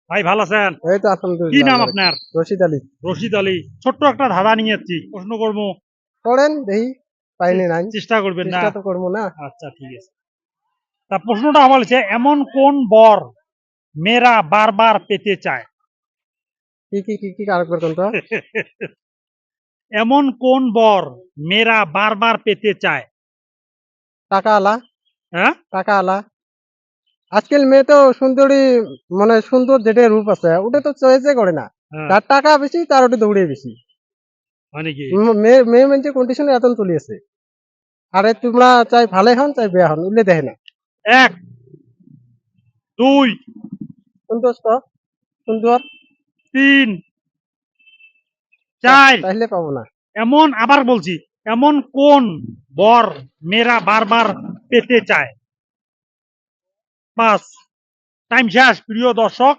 ভাই ভালো আছেন? এই তো কি আলহামদুলিল্লাহ নাম আল্লাহ আপনার? রশিদ আলী। রশিদ আলী। ছোট্ট একটা ধাঁধা নিয়ে যাচ্ছি, প্রশ্ন করবো। করেন দেখি, পাইনি নাই, চেষ্টা করবেন না? চেষ্টা তো করবো না। আচ্ছা ঠিক আছে। তা প্রশ্নটা বলেছে, এমন কোন বর মেয়েরা বারবার পেতে চায়? কি আরেকবার কোন তো? এমন কোন বর মেয়েরা বারবার পেতে চায়? টাকা আলা, হ্যাঁ? টাকা আলা। আজকাল মেয়ে তো সুন্দরী, মানে সুন্দর যেটা রূপ আছে ওটা তো চয়েসে করে না। হ্যাঁ, যার টাকা বেশি তার ওটা দৌড়ে বেশি। মানে কি? মেয়ে মেয়ে মানুষের কন্ডিশনে এত চলিয়েছে। আরে তোমরা চাই ভালো হন চাই বেয়া হন উল্লে দেখে না। এক, দুই, সুন্দর তো, সুন্দর। তিন, চার। চাইলে পাবো না। এমন, আবার বলছি, এমন কোন বর মেয়েরা বারবার পেতে চায়? পাঁচ। টাইম শেষ প্রিয় দর্শক।